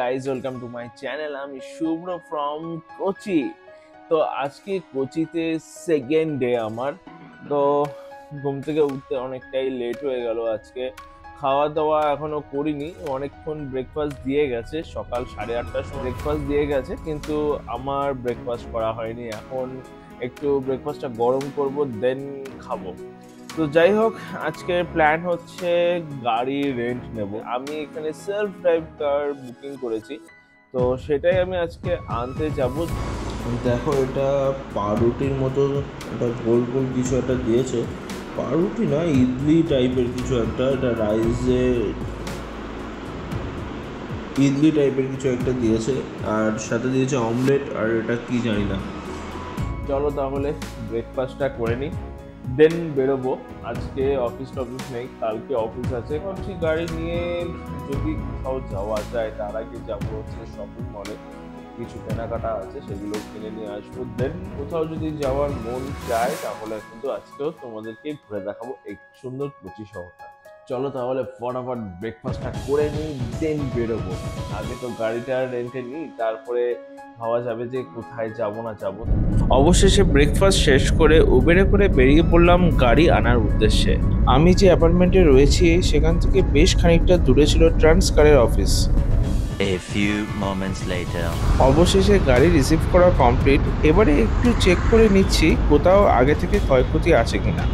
guys, welcome to my channel. আমি শুভ্র from Kochi. তো আজকে কোচিতে সেকেন্ড ডে আমার। তো ঘুম থেকে উঠতে অনেকটাই লেট হয়ে গেল আজকে। খাওয়া দাওয়া এখনো করিনি, অনেকক্ষণ ব্রেকফাস্ট দিয়ে গেছে, সকাল 8:30টার সময় ব্রেকফাস্ট দিয়ে গেছে, কিন্তু আমার ব্রেকফাস্ট করা হয়নি। এখন একটু ব্রেকফাস্টটা গরম করব, দেন খাবো। তো যাই হোক, আজকের প্ল্যান হচ্ছে গাড়ি রেন্ট নেব। আমি এখানে সেলফ ড্রাইভ কার বুকিং করেছি, তো সেটাই আমি আজকে আনতে যাব। দেখো, এটা পাউরুটির মতো একটা গোল গোল কিছু একটা দিয়েছে। পাউরুটি না, ইডলি টাইপের কিছু একটা, এটা রাইসে ইডলি টাইপের কিছু একটা দিয়েছে, আর সাথে দিয়েছে অমলেট, আর এটা কি জানি না। চলো তাহলে ব্রেকফাস্টটা করে নিই, দেন বেরোবো। আজকে অফিস নেই, কালকে অফিস আছে। ভাবছি গাড়ি নিয়ে যদি কোথাও যাওয়া যায়, তার আগে যাবো হচ্ছে শপিং মলে, কিছু কেনাকাটা আছে সেগুলো কিনে নিয়ে আসবো। দেন কোথাও যদি যাওয়ার মন চায় তাহলে কিন্তু আজকেও তোমাদেরকে ঘুরে দেখাবো এই সুন্দর কোচি শহরটা। চলো তাহলে ফটাফট ব্রেকফাস্টটা করে নিই, দেন বেরোবো। আগে তো গাড়িটা রেন্টে নিই, তারপরে ভাবা যাবে যে কোথায় যাবো না যাবো। অবশেষে ব্রেকফাস্ট শেষ করে উবেরে করে বেরিয়ে পড়লাম গাড়ি আনার উদ্দেশ্যে। আমি যে অ্যাপার্টমেন্টে রয়েছি সেখান থেকে বেশ খানিকটা দূরে ছিল ট্রান্সকারের office. A few moments later. অবশেষে গাড়ি রিসিভ করা কমপ্লিট। এবারে একটু চেক করে নিচ্ছি কোথাও আগে থেকে ক্ষয়ক্ষতি আছে কিনা।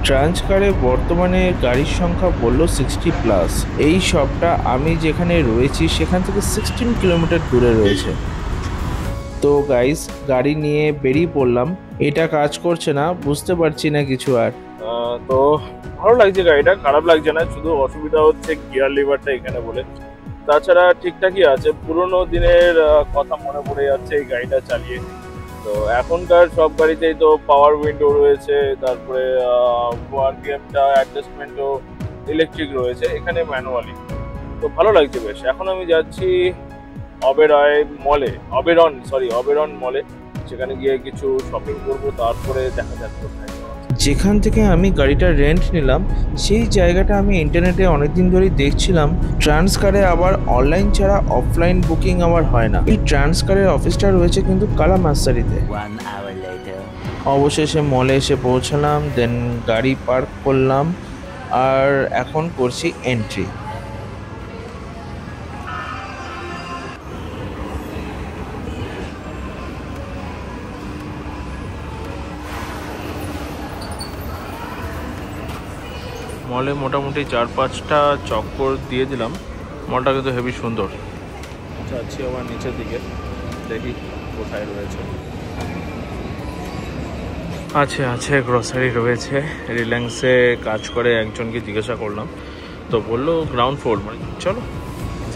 ট্রান্সকারে বর্তমানে গাড়ির সংখ্যা বললো 60+। এই শপটা আমি যেখানে রয়েছি সেখান থেকে 16 কিলোমিটার দূরে রয়েছে। তো গাইস, গাড়ি নিয়ে বেরিয়ে পড়লাম। এটা কাজ করছে না, বুঝতে পারছি না কিছু আর। তো ভালো লাগছে গাড়িটা, খারাপ লাগছে না, শুধু অসুবিধা হচ্ছে গিয়ার লিভারটা এখানে বলে। তাছাড়া ঠিকঠাকই আছে। পুরোনো দিনের কথা মনে পড়ে যাচ্ছে এই গাড়িটা চালিয়ে। তো এখনকার সব গাড়িতেই তো পাওয়ার উইন্ডো রয়েছে, তারপরে আরপিএমটা অ্যাডজাস্টমেন্টও ইলেকট্রিক রয়েছে, এখানে ম্যানুয়ালি। তো ভালো লাগছে বেশ। এখন আমি যাচ্ছি অবেরন মলে। সেখানে গিয়ে কিছু শপিং করবো, তারপরে দেখা যাক কোথায় যাওয়া যায়। যেখান থেকে আমি গাড়িটা রেন্ট নিলাম সেই জায়গাটা আমি ইন্টারনেটে অনেকদিন ধরেই দেখছিলাম। ট্রান্সকারে আবার অনলাইন ছাড়া অফলাইন বুকিং আমার হয় না। এই ট্রান্সকারের অফিসটা রয়েছে কিন্তু কালামাস্তারিতে। 1 hour later. অবশেষে মলে এসে পৌঁছালাম, দেন গাড়ি পার্ক করলাম, আর এখন করছি এন্ট্রি। মলে মোটামুটি 4-5টা চক্কর দিয়ে দিলাম। মলটা কিন্তু হেবি সুন্দর। যাচ্ছি আবার নিচের দিকে, দেখি কোথায় রয়েছে। আছে গ্রসারি রয়েছে। রিলায়েন্সে কাজ করে একজনকে জিজ্ঞাসা করলাম, তো বললো গ্রাউন্ড ফ্লোর। মানে চলো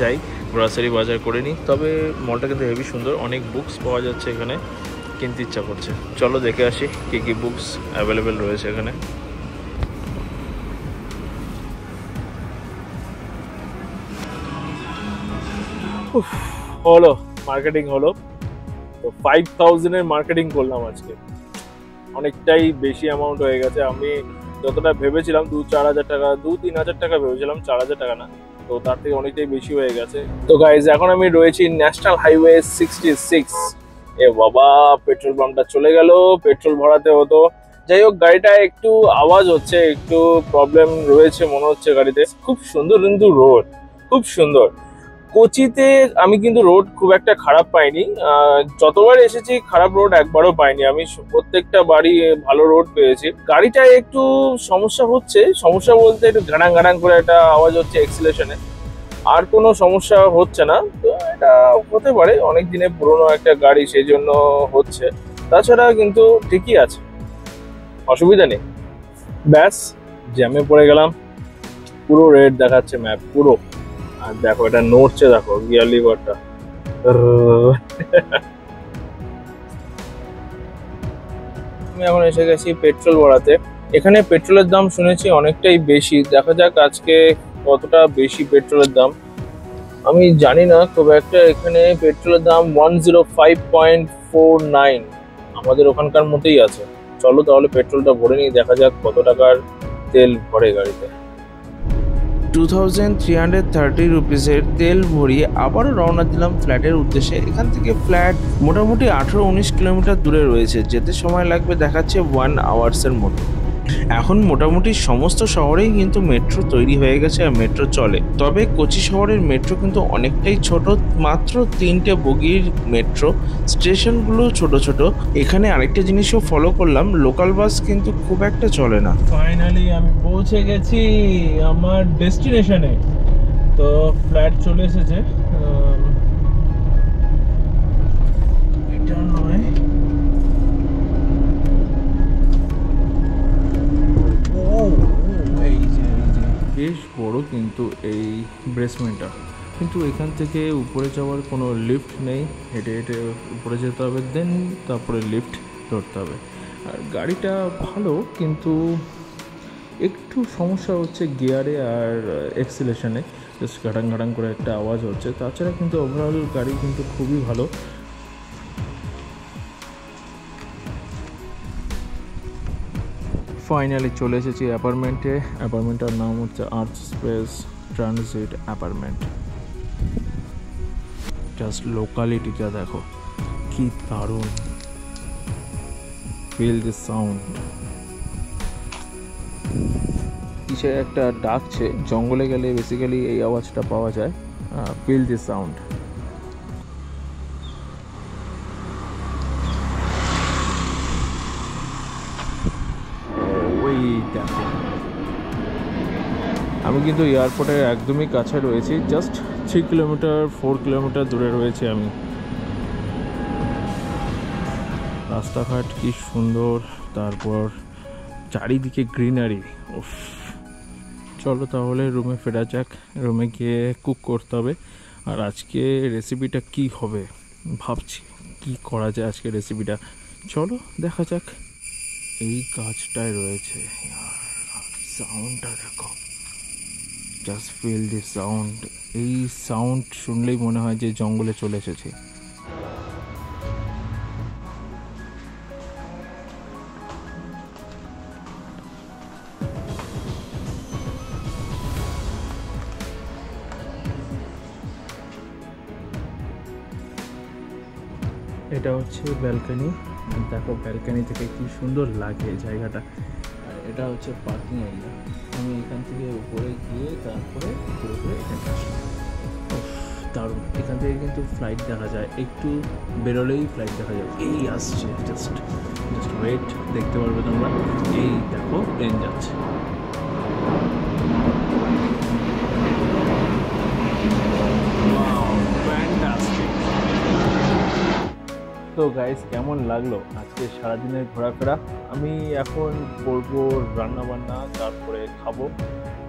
যাই, গ্রসারি বাজার করে নিই। তবে মলটা কিন্তু হেবি সুন্দর, অনেক বুকস পাওয়া যাচ্ছে এখানে, কিনতে ইচ্ছা করছে। চলো দেখে আসি কী কী বুকস অ্যাভেলেবেল রয়েছে এখানে। হলো মার্কেটিং হলো। তো 5000-এর মার্কেটিং করলাম আজকে। অনেকটাই বেশি অ্যামাউন্ট হয়ে গেছে। আমি যতটা ভেবেছিলাম 2-4 হাজার টাকা, 2-3 হাজার টাকা ভেবেছিলাম, 4 হাজার টাকা না। তো তার থেকে অনেকটাই বেশি হয়ে গেছে। তো গাইজ, এখন আমি রয়েছি ন্যাশনাল হাইওয়ে 66। এ বাবা, পেট্রোল পাম্পটা চলে গেল, পেট্রোল ভরাতে হতো। যাই হোক, গাড়িটা একটু আওয়াজ হচ্ছে, একটু প্রবলেম রয়েছে মনে হচ্ছে গাড়িতে। খুব সুন্দর কিন্তু রোড, খুব সুন্দর। কোচিতে আমি কিন্তু রোড খুব একটা খারাপ পাইনি। যতবার এসেছি খারাপ রোড একবারও পাইনি আমি, প্রত্যেকটা বাড়ি ভালো রোড পেয়েছি। গাড়িটা একটু সমস্যা হচ্ছে, সমস্যা বলতে একটু ঘাড়াং ঘাড়াং করে একটা আওয়াজ হচ্ছে এক্সিলেশনে, আর কোনো সমস্যা হচ্ছে না। তো এটা হতে পারে, অনেক দিনের পুরোনো একটা গাড়ি, সেই জন্য হচ্ছে। তাছাড়া কিন্তু ঠিকই আছে, অসুবিধা নেই। ব্যাস, জ্যামে পড়ে গেলাম। পুরো রেড দেখাচ্ছে ম্যাপ পুরো। আর দেখো, এটা নড়ছে, দেখো গিয়ার লিভারটা। আমি এখন এসে গেছি পেট্রোল ভরাতে। এখানে পেট্রোলের দাম শুনেছি অনেকটাই বেশি। দেখা যাক আজকে কতটা বেশি পেট্রোলের দাম, আমি জানি না খুব একটা। এখানে পেট্রোলের দাম 105.49, আমাদের ওখানকার মতোই আছে। চলো তাহলে পেট্রোলটা ভরে নিই, দেখা যাক কত টাকার তেল ভরে গাড়িতে। 2330 রুপিসের তেল ভরিয়ে আবারও রওনা দিলাম ফ্ল্যাটের উদ্দেশ্যে। এখান থেকে ফ্ল্যাট মোটামুটি 18-19 কিলোমিটার দূরে রয়েছে, যেতে সময় লাগবে দেখাচ্ছে 1 আওয়ার্সের মতো। এখন মোটামুটি সমস্ত শহরেই কিন্তু মেট্রো তৈরি হয়ে গেছে আর মেট্রো চলে, তবে কোচি শহরের মেট্রো কিন্তু অনেকটাই ছোট, মাত্র 3টে বগির মেট্রো, স্টেশনগুলো ছোট ছোট। এখানে আরেকটা জিনিসও ফলো করলাম, লোকাল বাস কিন্তু খুব একটা চলে না। ফাইনালি আমি পৌঁছে গেছি আমার ডেস্টিনেশনে। তো ফ্ল্যাট চলে এসেছে, এটা নয়, বেশ বড় কিন্তু এই বেসমেন্টটা, কিন্তু এখান থেকে উপরে যাওয়ার কোনো লিফট নেই, হেঁটে হেঁটে উপরে যেতে হবে, দেন তারপরে লিফট ধরতে হবে। আর গাড়িটা ভালো, কিন্তু একটু সমস্যা হচ্ছে গিয়ারে আর এক্সিলেশনে, জাস্ট ঘাটাং ঘাটাং করে একটা আওয়াজ হচ্ছে। তাছাড়া কিন্তু ওভারঅল গাড়ি কিন্তু খুবই ভালো। ফাইনালি চলে এসেছি অ্যাপার্টমেন্টে। অ্যাপার্টমেন্টটার নাম হচ্ছে arch space transit apartment. Just লোকালিটিটা দেখো কি দারুণ, ফিল দিস সাউন্ড। কিসের একটা ডাকছে, জঙ্গলে গেলে বেসিক্যালি এই আওয়াজটা পাওয়া যায়। Feel this sound. ওই দেখো, আমি কিন্তু এয়ারপোর্টের একদমই কাছে রয়েছি, জাস্ট 3 কিলোমিটার 4 কিলোমিটার দূরে রয়েছি আমি। রাস্তাঘাট কি সুন্দর, তারপর চারিদিকে গ্রিনারি। উফ, চলো তাহলে রুমে ফেরা যাক, রুমে গিয়ে কুক করতে হবে। আর আজকে রেসিপিটা কি হবে ভাবছি, কি করা যায় আজকে রেসিপিটা, চলো দেখা যাক। এই গাছটায় রয়েছে, সাউন্ডটা দেখো, জাস্ট ফিল দি সাউন্ড। এই সাউন্ড শুনলেই মনে হয় যে জঙ্গলে চলে এসেছি। এটা হচ্ছে ব্যালকনি, দেখো ব্যালকনি থেকে কি সুন্দর লাগে জায়গাটা। আর এটা হচ্ছে পার্কিং এরিয়া। আমি এখান থেকে উপরে গিয়ে তারপরে ঘুরে ঘুরে এখানে আসলাম। দারুণ, এখান থেকে কিন্তু ফ্লাইট দেখা যায়, একটু বেরোলেই ফ্লাইট দেখা যায়। এই আসছে, জাস্ট ওয়েট, দেখতে পারবে তোমরা। এই দেখো প্লেন যাচ্ছে। তো গাইস, কেমন লাগলো আজকে সারাদিনের ঘোরাফেরা? আমি এখন করবো রান্নাবান্না, তারপরে খাবো।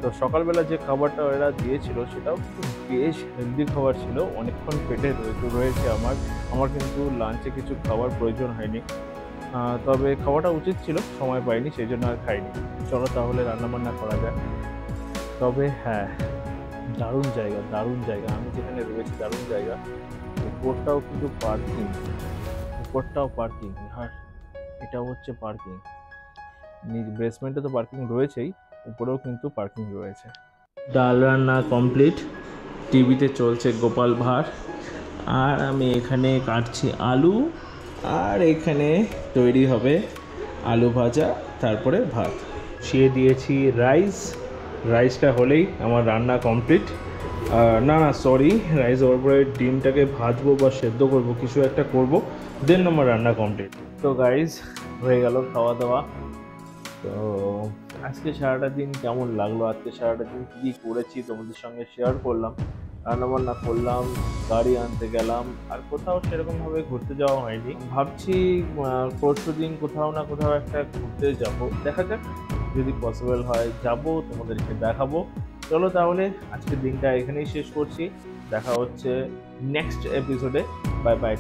তো সকালবেলা যে খাবারটা ওরা দিয়েছিল সেটাও কিন্তু বেশ হেলদি খাবার ছিল, অনেকক্ষণ পেটে রয়েছে আমার কিন্তু লাঞ্চে কিছু খাবার প্রয়োজন হয়নি, তবে খাওয়াটা উচিত ছিল, সময় পাইনি, সেই জন্য আর খাইনি। চলো তাহলে রান্নাবান্না করা যায়। তবে হ্যাঁ, দারুণ জায়গা, আমি যেখানে রয়েছি দারুণ জায়গা। উপরটাও কিন্তু পার্কিং, আর এটা হচ্ছে পার্কিং। বেসমেন্টে তো পার্কিং রয়েছেই, উপরেও কিন্তু পার্কিং রয়েছে। ডাল রান্না কমপ্লিট, টিভিতে চলছে গোপাল ভাঁড়, আর আমি এখানে কাটছি আলু, আর এখানে তৈরি হবে আলু ভাজা, তারপরে ভাত। বসিয়ে দিয়েছি রাইসটা হলেই আমার রান্না কমপ্লিট। না সরি, রাইস হওয়ার পরে ডিমটাকে ভাজবো বা সেদ্ধ করবো, কিছু একটা করব, দেন আমার রান্না কমপ্লিট। তো গাইজ, হয়ে গেল খাওয়া দাওয়া। তো আজকে সারাটা দিন কেমন লাগলো, আজকে সারাটা দিন কী করেছি তোমাদের সঙ্গে শেয়ার করলাম। রান্নাবান্না করলাম, গাড়ি আনতে গেলাম, আর কোথাও সেরকমভাবে ঘুরতে যাওয়া হয়নি। ভাবছি পরশু দিন কোথাও না কোথাও একটা ঘুরতে যাব, দেখা যাক, যদি পসিবল হয় যাব, তোমাদেরকে দেখাবো। চলো তাহলে আজকের দিনটা এখানেই শেষ করছি, দেখা হচ্ছে নেক্সট এপিসোডে। Bye bye.